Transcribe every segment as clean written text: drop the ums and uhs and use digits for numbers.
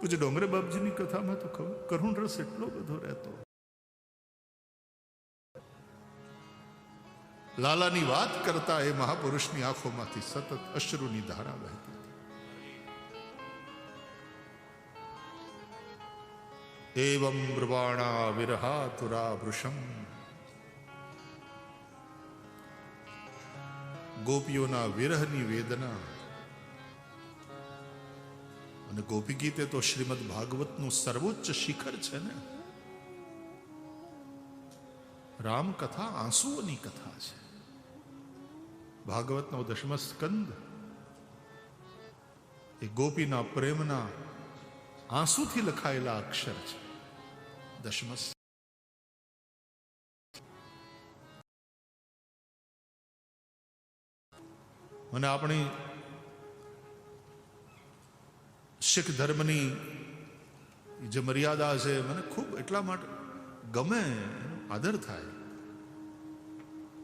પૂજ્ય ડોંગરે બાપજીની કથામાં તો કરુણ રસ એટલો બધો રહેતો. લાલાની વાત કરતા એ મહાપુરુષની આંખોમાંથી સતત અશ્રુની ધારા વહેતી. એવં બ્રવાણા વિરહાતુરા વૃષમ. ગોપીઓના વિરહની વેદના. અને ગોપી ગીતે તો શ્રીમદ ભાગવતનું સર્વોચ્ચ શિખર છે ને. રામકથા આંસુઓની કથા છે. ભાગવતનો દશમ સ્કંદ એ ગોપીના પ્રેમના આંસુથી લખાયેલા અક્ષર છે. દશમ મને આપણી શીખ ધર્મની જે મર્યાદા છે મને ખૂબ એટલા માટે ગમે, આદર થાય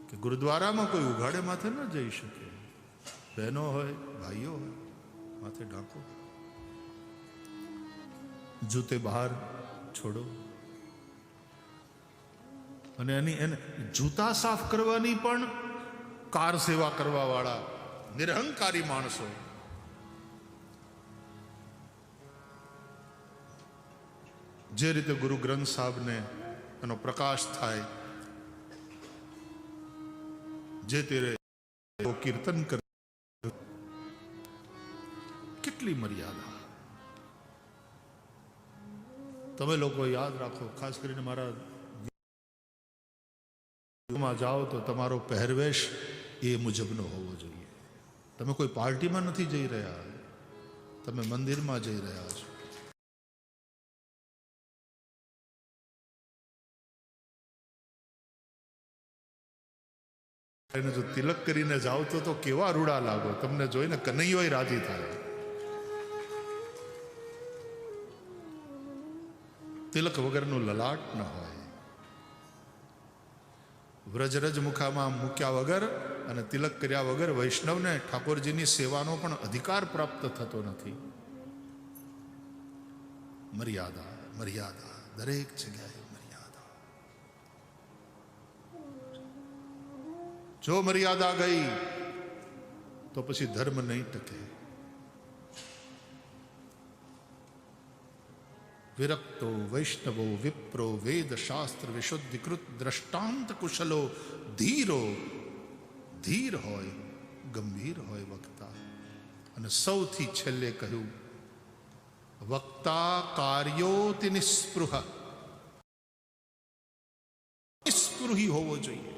કે ગુરુદ્વારામાં કોઈ ઉઘાડે માથે ન જઈ શકે. બહેનો હોય, ભાઈઓ હોય, માથે ઢાંકો, જૂતે બહાર છોડો. અને એને જૂતા સાફ કરવાની પણ કાર સેવા કરવા વાળા નિરહંકારી માણસો. જે રીતે ગુરુ ગ્રંથ સાહેબને એનો પ્રકાશ થાય, જે તેરે કીર્તન કરે, કેટલી મર્યાદા. તમે લોકો યાદ રાખો, ખાસ કરીને મારા જાઓ તો તમારો પહેરવેશ એ મુજબનો હોવો જોઈએ. તમે કોઈ પાર્ટીમાં નથી જઈ રહ્યા, તમે મંદિરમાં જઈ રહ્યા છો. એને જો તિલક કરીને જાઓ તો કેવા રૂડા લાગો. તમને જોઈને કનૈયોય રાજી થાય. તિલક વગરનું લલાટ ન હોય. વ્રજરજ મુખામાં મૂક્યા વગર અને તિલક કર્યા વગર વૈષ્ણવને ઠાકોરજીની સેવાનો પણ અધિકાર પ્રાપ્ત થતો નથી. મર્યાદા, મર્યાદા, દરેક જગ્યાએ મર્યાદા. જો મર્યાદા ગઈ તો પછી ધર્મ નહીં ટકે. વિરક્તો વૈષ્ણવો વિપ્રો વેદ શાસ્ત્ર વિશુદ્ધિકૃત દ્રષ્ટાંત કુશલો ધીરો. ધીર હોય, ગંભીર હોય વક્તા. અને સૌથી છેલ્લે કહ્યું, વક્તા કાર્યોતિ નિસ્પૃહ. નિસ્પૃહી હોવો જોઈએ.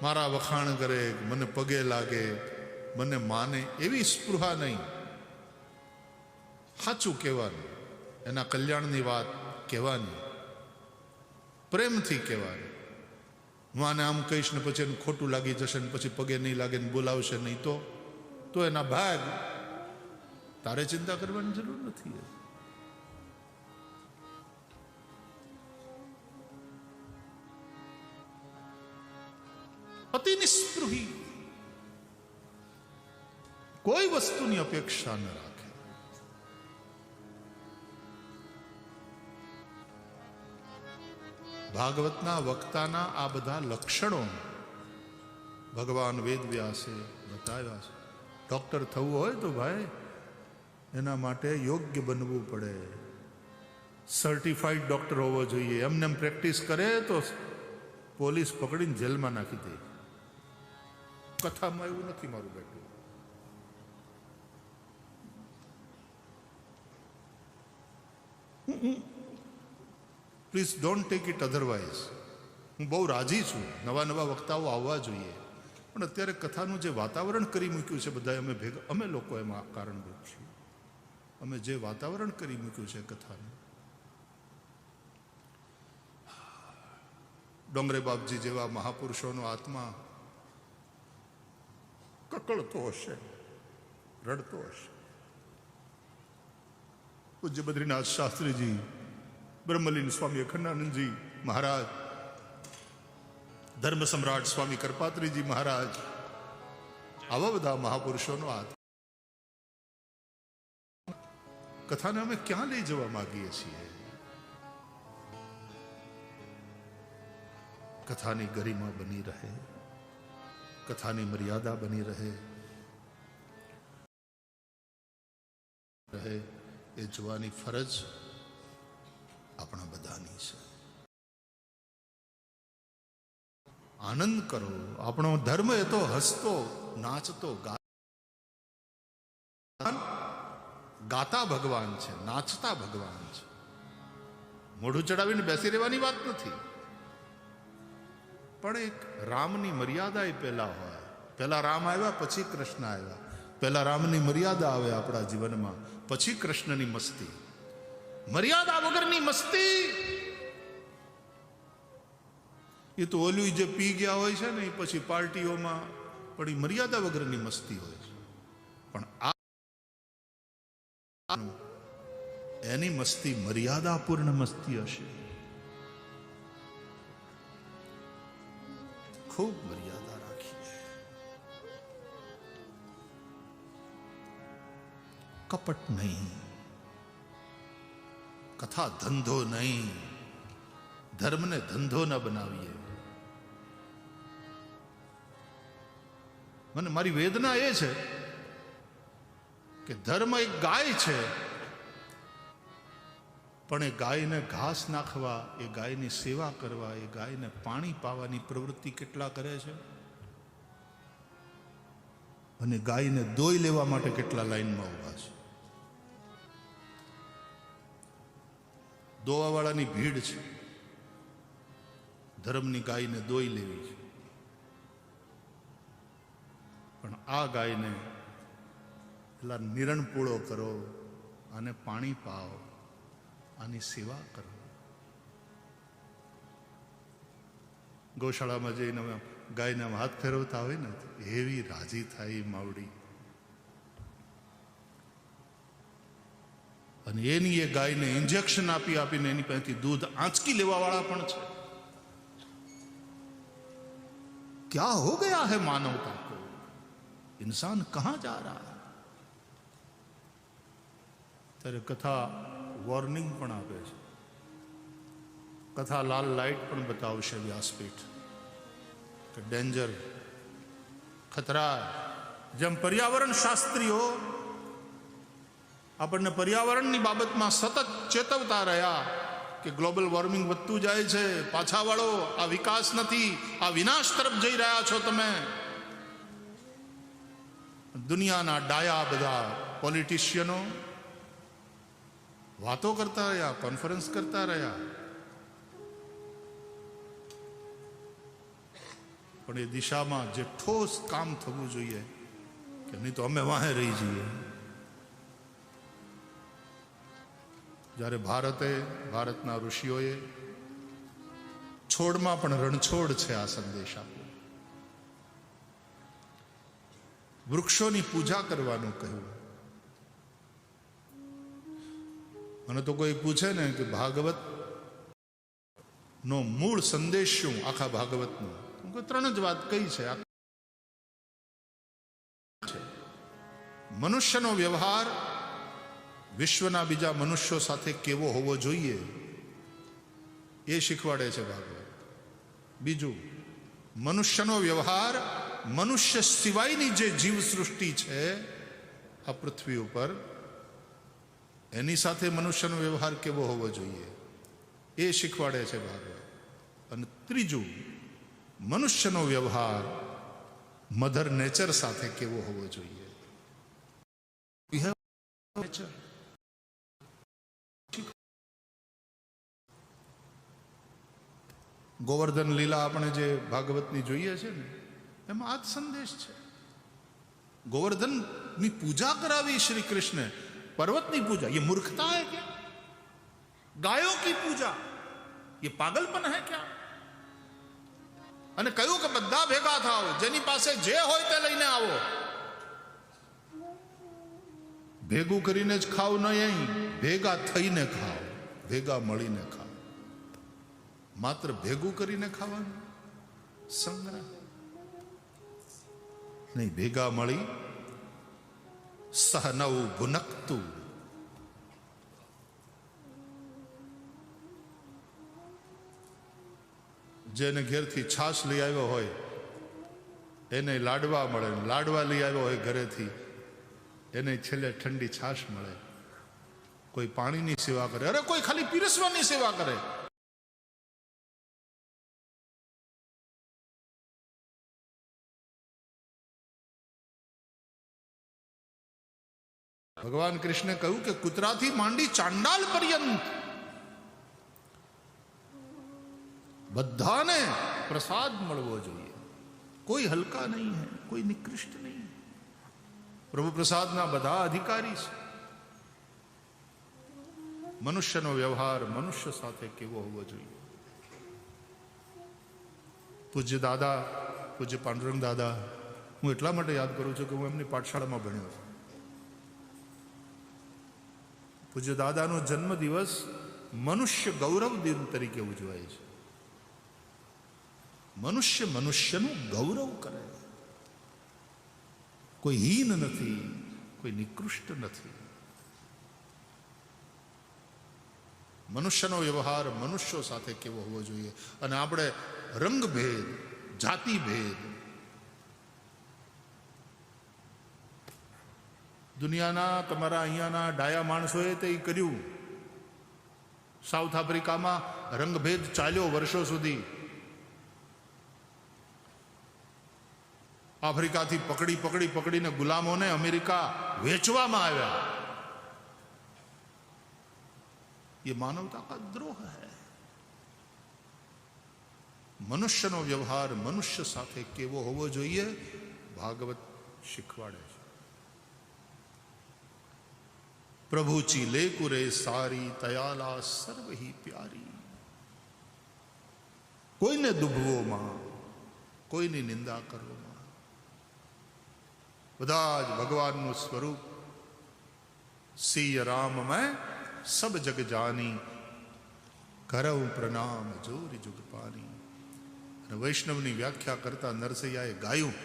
મારા વખાણ કરે, મને પગે લાગે, મને માને, એવી સ્પૃહા નહીં. સાચું કહેવાનું, એના કલ્યાણની વાત કહેવાની, પ્રેમથી કહેવાની. હું આને આમ કહીશ ને પછી એનું ખોટું લાગી જશે ને પછી પગે નહીં લાગે ને બોલાવશે નહીં તો એના ભાગ. તારે ચિંતા કરવાની જરૂર નથી. અતિ નિસ્પૃહી, કોઈ વસ્તુની અપેક્ષા ન રાખે. ભાગવતના વક્તાના આ બધા લક્ષણો ભગવાન વેદવ્યાસે બતાવ્યા છે. ડોક્ટર થવું હોય તો ભાઈ એના માટે યોગ્ય બનવું પડે. સર્ટિફાઈડ ડોક્ટર હોવો જોઈએ. એમને એમ પ્રેક્ટિસ કરે તો પોલીસ પકડીને જેલમાં નાખી દે. કથામાં એવું નથી મારું બેટું. Please don't take it otherwise. હું બહુ રાજી છું, નવા નવા વક્તાઓ આવવા જોઈએ. પણ અત્યારે કથાનું જે વાતાવરણ કરી મૂક્યું છે બધા અમે લોકો એમાં કારણભૂત છીએ. અમે જે વાતાવરણ કરી મૂક્યું છે કથાનું. ડોંગરે બાપજી જેવા મહાપુરુષોનો આત્મા કકળતો હશે, રડતો હશે. પૂજ્ય બદ્રીનાથ શાસ્ત્રીજી, બ્રહ્મલીન સ્વામી અખંડાનંદજી મહારાજ, ધર્મ સમ્રાટ સ્વામી કરપાત્રીજી મહારાજ, આવા બધા મહાપુરુષોનો કથાને અમે ક્યાં લઈ જવા માંગીએ છીએ? કથાની ગરિમા બની રહે, કથાની મર્યાદા બની રહે એ જોવાની ફરજ આપણા બધાની છે. આનંદ કરો. આપણો ધર્મ એ તો હસતો નાચતો ગાતા ભગવાન છે, નાચતા ભગવાન છે. મોઢું ચડાવીને બેસી રહેવાની વાત નથી. પણ એક રામની મર્યાદા એ પહેલા હોય. પહેલા રામ આવ્યા, પછી કૃષ્ણ આવ્યા. પહેલા રામની મર્યાદા આવે આપણા જીવનમાં, પછી કૃષ્ણની મસ્તી. મર્યાદા વગરની મસ્તી એ તો ઓલું જે પી ગયા હોય છે ને, એ પછી પાર્ટીઓમાં પણ એ મર્યાદા વગરની મસ્તી હોય છે. પણ આ એની મસ્તી મર્યાદાપૂર્ણ મસ્તી હશે. ખૂબ મર્યાદા રાખીએ. કપટ નહીં, કથા ધંધો નહીં. ધર્મને ધંધો ન બનાવીએ. મને મારી વેદના એ છે કે ધર્મ એક ગાય છે, પણ એ ગાયને ઘાસ નાખવા, એ ગાયની સેવા કરવા, એ ગાયને પાણી પાવાની પ્રવૃત્તિ કેટલા કરે છે, અને ગાયને દોઈ લેવા માટે કેટલા લાઈનમાં ઉભા છે. દોવાવાળાની ભીડ છે, ધર્મની ગાયને દોઈ લેવી છે. પણ આ ગાયને પેલા નિરણપૂળો કરો, આને પાણી પાઓ, આની સેવા કરો. ગૌશાળામાં જઈને ગાયને હાથ ફેરવતા હોય ને, એવી રાજી થાય માવડી. અને એની એ ગાયને ઇન્જેક્શન આપી આપીને એની પાસેથી દૂધ આંચકી લેવા વાળા પણ છે. क्या हो गया है मानवता को? इंसान कहां जा रहा है? ત્યારે કથા વોર્નિંગ પણ આપે છે. કથા લાલ લાઈટ પણ બતાવશે વ્યાસપીઠ કે ડેન્જર, ખતરા. જેમ પર્યાવરણ શાસ્ત્રીઓ આપણને પર્યાવરણની બાબતમાં સતત ચેતવતા રહ્યા કે ગ્લોબલ વોર્મિંગ વધતું જાય છે, પાછા વાળો, આ વિકાસ નથી, આ વિનાશ તરફ જઈ રહ્યા છો તમે. દુનિયાના ડાયા બધા પોલિટિશિયનો વાતો કરતા રહ્યા, કોન્ફરન્સ કરતા રહ્યા, પણ એ દિશામાં જે ઠોસ કામ થવું જોઈએ કે નહીં તો અમે વાહે રહી જઈએ. જ્યારે ભારતના ઋષિઓએ છોડમાં પણ રણછોડ છે આ સંદેશ આપ્યો. વૃક્ષોની પૂજા કરવાનું કહ્યું. મને તો કોઈ પૂછે ને કે ભાગવત નો મૂળ સંદેશ શું, આખા ભાગવતનો, ત્રણ જ વાત કઈ છે. મનુષ્યનો વ્યવહાર વિશ્વના બીજા મનુષ્યો સાથે કેવો હોવો જોઈએ એ શીખવાડે છે ભાગવત. બીજું, મનુષ્યનો વ્યવહાર મનુષ્ય સિવાયની જે જીવ સૃષ્ટિ છે આ પૃથ્વી ઉપર, એની સાથે મનુષ્યનો વ્યવહાર કેવો હોવો જોઈએ એ શીખવાડે છે ભાગવત. અને ત્રીજું, મનુષ્યનો વ્યવહાર મધર નેચર સાથે કેવો હોવો જોઈએ. ગોવર્ધન લીલા આપણે જે ભાગવતની જોઈએ છે ને, એમાં આ જ સંદેશ છે. ગોવર્ધનની પૂજા કરાવી શ્રી કૃષ્ણ. पर्वतनी पूजा ये मूर्खता है क्या? गायों की पूजा ये पागलपन है क्या? અને કહ્યું કે બધા ભેગા થાઓ, જેની પાસે જે હોય તે લઈને આવો. ભેગું કરીને જ ખાવ નહીં, ભેગા થઈને ખાઓ, ભેગા મળીને ખાઓ. માત્ર ભેગું કરીને ખાવાનું સંગ્રહ નહીં, ભેગા મળી સહનૌ ભુનક્તુ જેને ઘેરથી છાશ લઈ આવ્યો હોય એને લાડવા મળે, લાડવા લઈ આવ્યો હોય ઘરેથી એને છેલ્લે ઠંડી છાશ મળે. કોઈ પાણીની સેવા કરે, અરે કોઈ ખાલી પીરસવાની સેવા કરે. ભગવાન કૃષ્ણે કહ્યું કે કૂતરાથી માંડી ચાંડાલ પર્યંત બધાને પ્રસાદ મળવો જોઈએ. કોઈ હલકા નહીં હે, કોઈ નિકૃષ્ટ નહીં. પ્રભુ પ્રસાદના બધા અધિકારી છે. મનુષ્યનો વ્યવહાર મનુષ્ય સાથે કેવો હોવો જોઈએ. પૂજ્ય દાદા, પૂજ્ય પાંડુરંગ દાદા, હું એટલા માટે યાદ કરું છું કે હું એમની પાઠશાળામાં ભણ્યો છું. પૂજ્ય દાદાનો જન્મદિવસ મનુષ્ય ગૌરવ દિન તરીકે ઉજવાય છે. મનુષ્ય મનુષ્યનું ગૌરવ કરે. કોઈ હીન નથી, કોઈ નિકૃષ્ટ નથી. મનુષ્યનો વ્યવહાર મનુષ્યો સાથે કેવો હોવો જોઈએ. અને આપણે રંગભેદ, જાતિભેદ, દુનિયાના તમારા અહીંયાના ડાયા માણસોએ તે કર્યું. સાઉથ આફ્રિકામાં રંગભેદ ચાલ્યો વર્ષો સુધી. આફ્રિકાથી પકડીને ગુલામોને અમેરિકા વેચવામાં આવ્યા. ये मानवता का द्रोह है. મનુષ્યનો વ્યવહાર મનુષ્ય સાથે કેવો હોવો જોઈએ ભાગવત શીખવાડે છે. પ્રભુ ચીલે કુરે સારી તયાલા સર્વહી પ્યારી. કોઈને દુભવોમાં, કોઈની નિંદા કરવામાં, બધા જ ભગવાનનું સ્વરૂપ. સિય રામ મેં સબ જગ જાની, કરઉ પ્રણામ જોરી જુગ પાની. અને વૈષ્ણવની વ્યાખ્યા કરતા નરસૈયાએ ગાયું,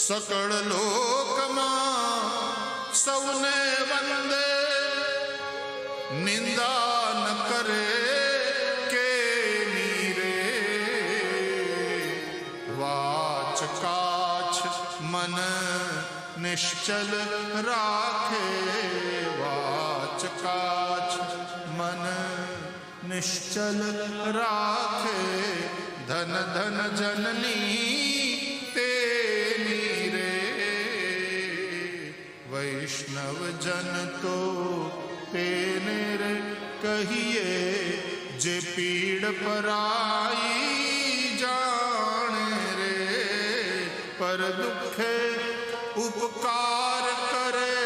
સકળ લોકમાં સૌને વંદે, નિંદા ન કરે કે નીરે. વાચ કાછ મન નિશ્ચલ રાખે, વાચ કાછ મન નિશ્ચલ રાખે. ધન ધન જનની તેની રે. વૈષ્ણવ જન તો તેને રે કહીએ, જે પીડ પરાઈ જાણે રે. પર દુઃખે ઉપકાર કરે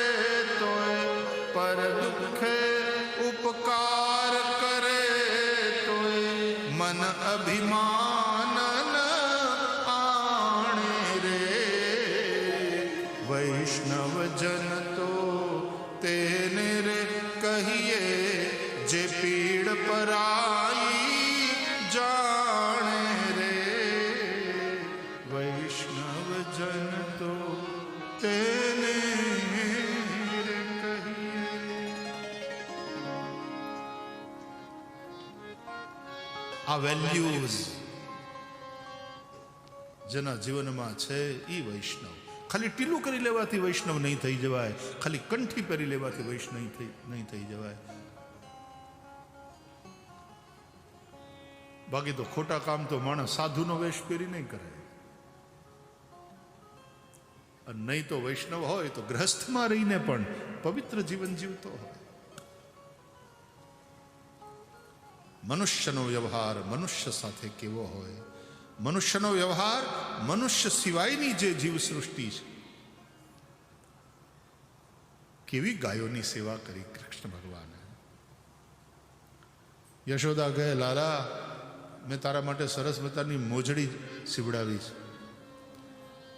તોય, પર દુઃખે ઉપકાર કરે તોય મન અભિમાન આણે રે. વૈષ્ણવ જન તો તેને રે કહીએ, જે પીડ પરાઈ જાણે રે. વૈષ્ણવ જન તો તેને રે કહીએ. આ વેલ્યુઝ જેના જીવનમાં છે એ વૈષ્ણવ. ખાલી ટીલું કરી લેવાથી વૈષ્ણવ નહીં થઈ જવાય, ખાલી કંઠી પહેરી લેવાથી વૈષ્ણવ નહીં થઈ જવાય. બાકી તો ખોટા કામ તો માણસ સાધુનો વેશ પહેરી નહીં કરે. અને નહીં તો વૈષ્ણવ હોય તો ગ્રહસ્થમાં રહીને પણ પવિત્ર જીવન જીવતો હોય. મનુષ્યનો વ્યવહાર મનુષ્ય સાથે કેવો હોય. મનુષ્યનો વ્યવહાર મનુષ્ય સિવાયની જે જીવ સૃષ્ટિ છે, કેવી ગાયોની સેવા કરી કૃષ્ણ ભગવાને. યશોદા કહે, લાલા મેં તારા માટે સરસ મતાની મોજડી સીવડાવી છે.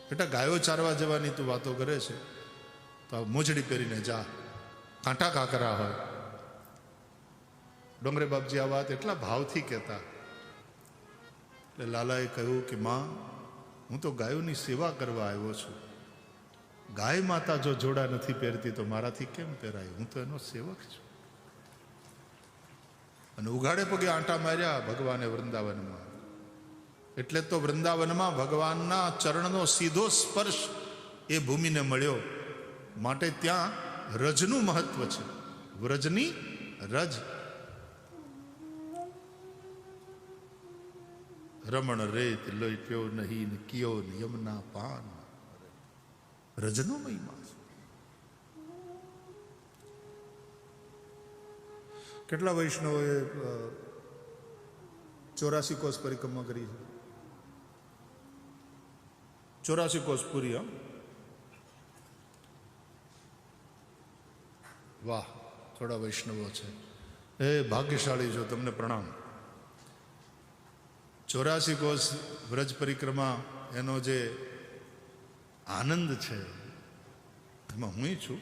બેટા ગાયો ચારવા જવાની તું વાતો કરે છે, તો મોજડી પહેરીને જા, કાંટા કાકરા હોય. ડોંગરે બાપજી આ વાત એટલા ભાવથી કહેતા. એટલે લાલાએ કહ્યું કે માં, હું તો ગાયોની સેવા કરવા આવ્યો છું. ગાય માતા જો જોડા નથી પહેરતી તો મારાથી કેમ પહેરાય? હું તો એનો સેવક છું. અને ઉઘાડે પગે આંટા માર્યા ભગવાને વૃંદાવનમાં. એટલે તો વૃંદાવનમાં ભગવાનના ચરણનો સીધો સ્પર્શ એ ભૂમિને મળ્યો. માટે ત્યાં રજનું મહત્વ છે. વ્રજની રજ. રમણ રેત લોટ્યો નહીં કિયો યમના પાન. રજનો મહિમા છે. કેટલા વૈષ્ણવોએ 84 કોષ પરિક્રમા કરી છે? 84 કોષ પૂરી. વાહ, થોડા વૈષ્ણવો છે. એ ભાગ્યશાળી છો, તમને પ્રણામ. 84 કોષ વ્રજ પરિક્રમા, એનો જે આનંદ છે એમાં હું છું.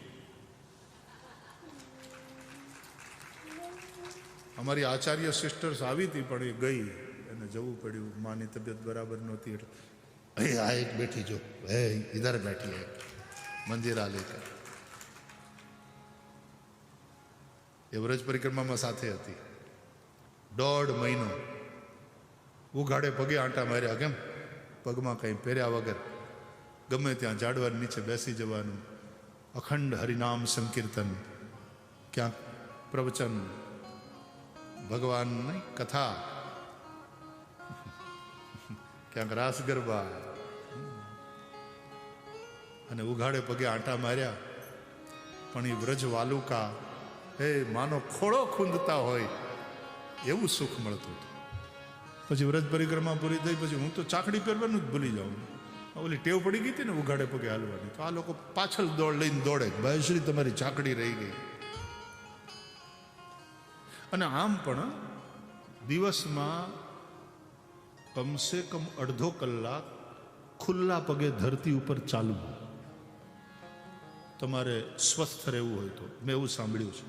અમારી આચાર્ય સિસ્ટર્સ આવી હતી પણ એ ગઈ, એને જવું પડ્યું. માની તબિયત બરાબર નહોતી એટલે આ એક બેઠી જો, હે ઇધર બેઠી હે મંદિરા લેકર. એ વ્રજ પરિક્રમામાં સાથે હતી. 1.5 મહિનો ઉઘાડે પગે આંટા માર્યા. કેમ? પગમાં કંઈ પહેર્યા વગર ગમે ત્યાં ઝાડવાની નીચે બેસી જવાનું. અખંડ હરિનામ સંકીર્તન, ક્યાંક પ્રવચન, ભગવાનની કથા, ક્યાંક રાસ ગરબા, અને ઉઘાડે પગે આંટા માર્યા. પણ એ વ્રજ વાલુકા એ માનો ખોળો ખૂંદતા હોય એવું સુખ મળતું હતું. પછી વ્રજ પરિક્રમા પૂરી થઈ પછી હું તો ચાકડી પહેરવાનું જ ભૂલી જાઉં. ઓલી ટેવ પડી ગઈ હતી ને ઉઘાડે પગે હાલવાની, તો આ લોકો પાછળ લઈને દોડે, ભાઈ શ્રી તમારી ચાકડી રહી ગઈ. અને આમ પણ દિવસમાં કમસે કમ અડધો કલાક ખુલ્લા પગે ધરતી ઉપર ચાલવું, તમારે સ્વસ્થ રહેવું હોય તો. મેં એવું સાંભળ્યું છે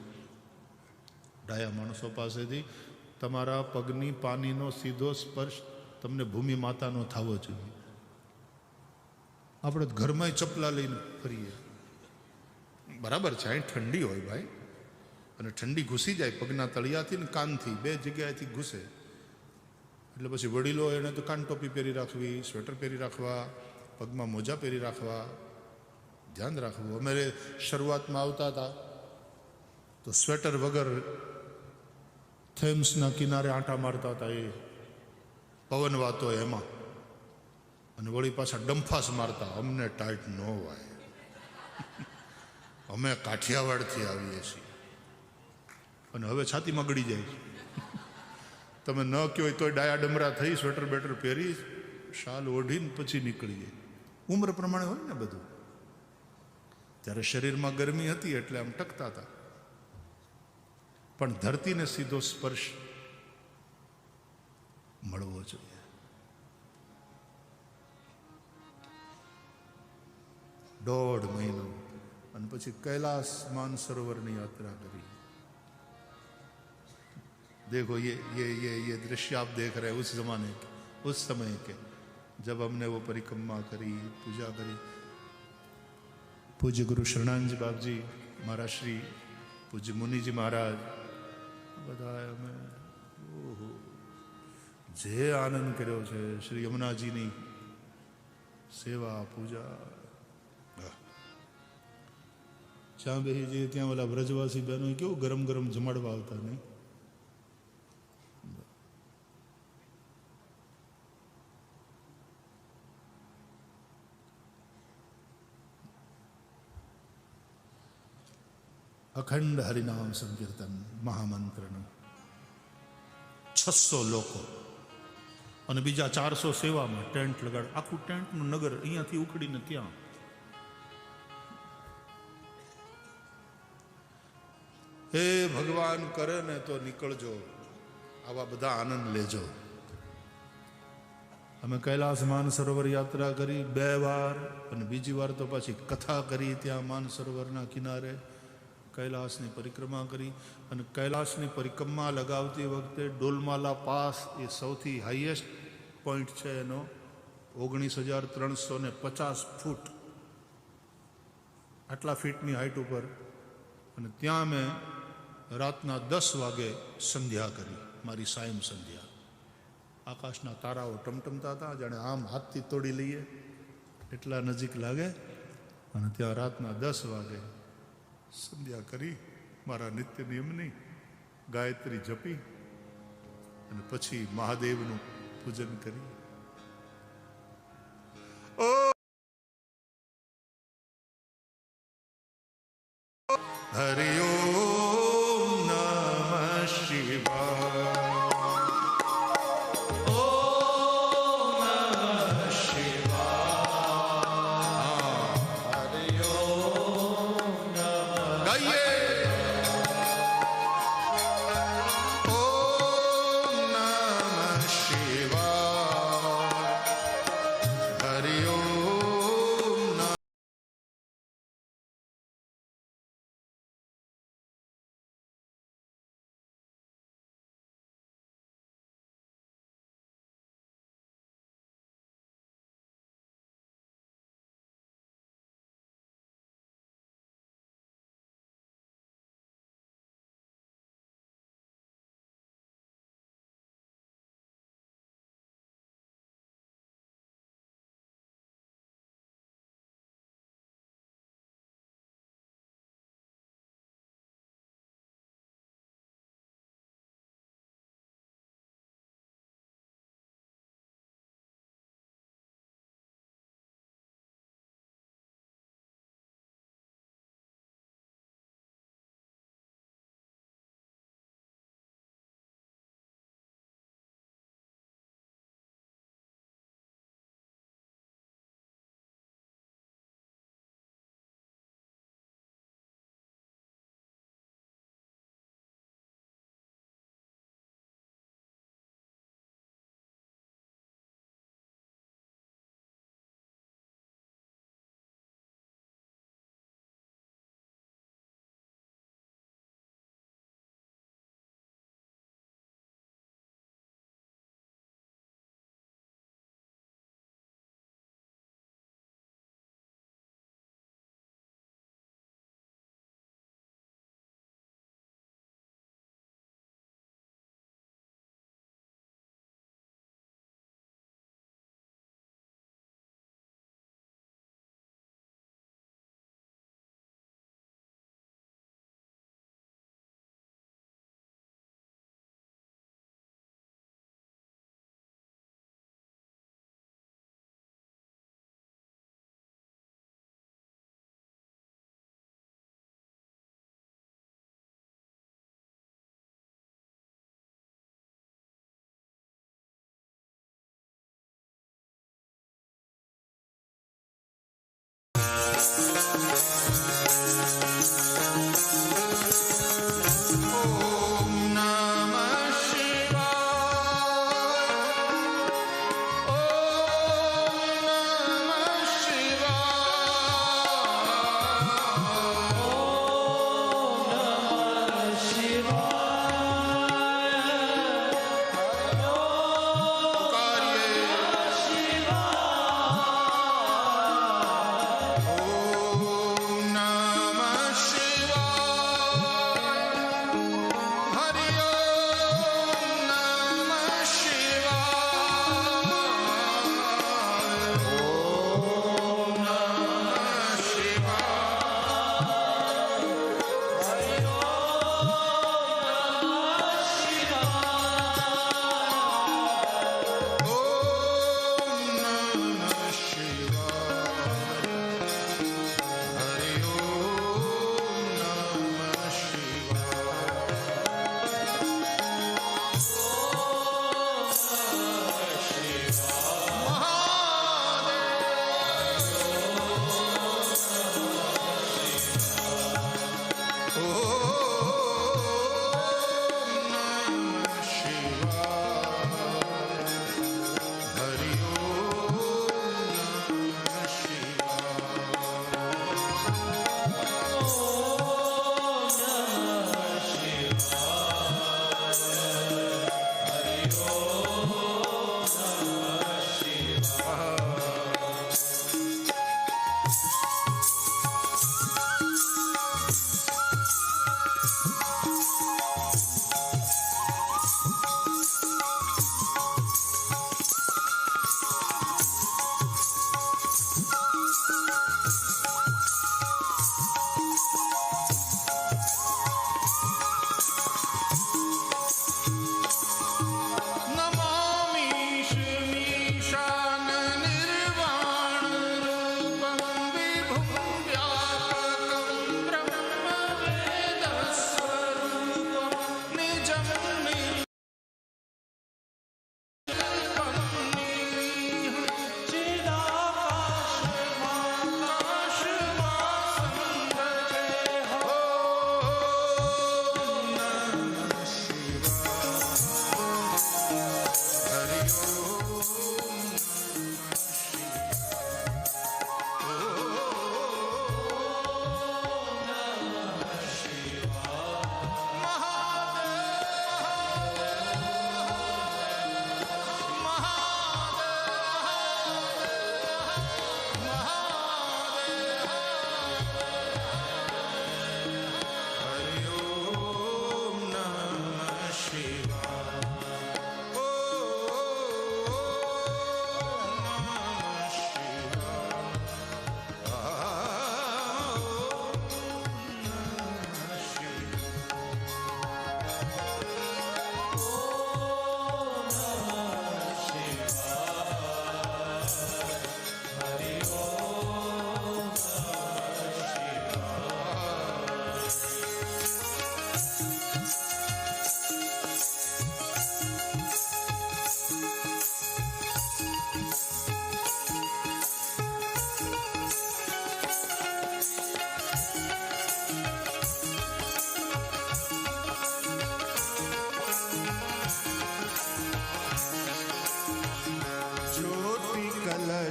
ડાયા માણસો પાસેથી, તમારા પગની પાનીનો સીધો સ્પર્શ તમને ભૂમિ માતાનો થવો જોઈએ. આપણે ઘરમાં ચપલા લઈને ફરીએ, બરાબર છે, અહીં ઠંડી હોય ભાઈ, અને ઠંડી ઘૂસી જાય પગના તળિયાથી ને કાનથી, બે જગ્યાએથી ઘૂસે. એટલે પછી વડીલો એને તો કાન ટોપી પહેરી રાખવી, સ્વેટર પહેરી રાખવા, પગમાં મોજા પહેરી રાખવા, ધ્યાન રાખવું. અમે શરૂઆતમાં આવતા હતા તો સ્વેટર વગર થેમ્સના કિનારે આંટા મારતા હતા. એ પવન વાતો એમાં, અને વળી પાછા ડંફાસ મારતા. અમને ટાઈટ ન હોય, અમે કાઠિયાવાડથી આવીએ છીએ. અને હવે છાતીમાં ગળી જાય છે. તમે ન કહો તોય ડાયા ડમરા થઈ, સ્વેટર બેટર પહેરી, શાલ ઓઢીને પછી નીકળી જાય. ઉંમર પ્રમાણે હોય ને બધું. ત્યારે શરીરમાં ગરમી હતી એટલે આમ ટકતા હતા. પણ ધરતીને સીધો સ્પર્શ મળવો જોઈએ. 1.5 મહિનો, અને પછી कैलाश मानसरोवરની યાત્રા કરી. देखो ये दृश्य आप देख रहे हैं उस जमाने के, उस समय के, जब हमने वो परिक्रमा करी, पूजा करी. पूज्य गुरु शरणानंद बाबा जी महाराज श्री, पूज्य मुनि जी महाराज, બધા અમે જે આનંદ કર્યો છે. શ્રી યમુનાજીની સેવા પૂજા, જ્યાં બેસી જઈએ ત્યાં ઓલા વ્રજવાસી બહેનો કેવું ગરમ ગરમ જમાડવા આવતા નહીં. અખંડ હરિનામ સંકીર્તન મહામંત્રનું 600 લોકો અને બીજા 400 સેવામાં ટેન્ટ લગાડ. આખું ટેન્ટનું નગર અહીંયાથી ઉખડીને ત્યાં. હે ભગવાન કરે ને તો નીકળજો, આવા બધા આનંદ લેજો. અમે કૈલાસ માનસરોવર યાત્રા કરી 2 વાર, અને બીજી વાર તો પાછી કથા કરી ત્યાં માનસરોવરના કિનારે. કૈલાસની પરિક્રમા કરી, અને કૈલાસની પરિક્રમા લગાવતી વખતે ડોલમાલા પાસ એ સૌથી હાઈએસ્ટ પોઈન્ટ છે એનો, 19,350 ફૂટ, આટલા ફીટની હાઈટ ઉપર. અને ત્યાં અમે રાતના 10 વાગે સંધ્યા કરી, મારી સાયમ સંધ્યા. આકાશના તારાઓ ટમટમતા હતા, જાણે આમ હાથથી તોડી લઈએ એટલા નજીક લાગે. અને ત્યાં રાતના 10 વાગે સંધ્યા કરી, મારા નિત્ય નિયમની ગાયત્રી જપી અને પછી મહાદેવનું પૂજન કરી. ઓ હરિ ઓમ નમઃ શિવાય.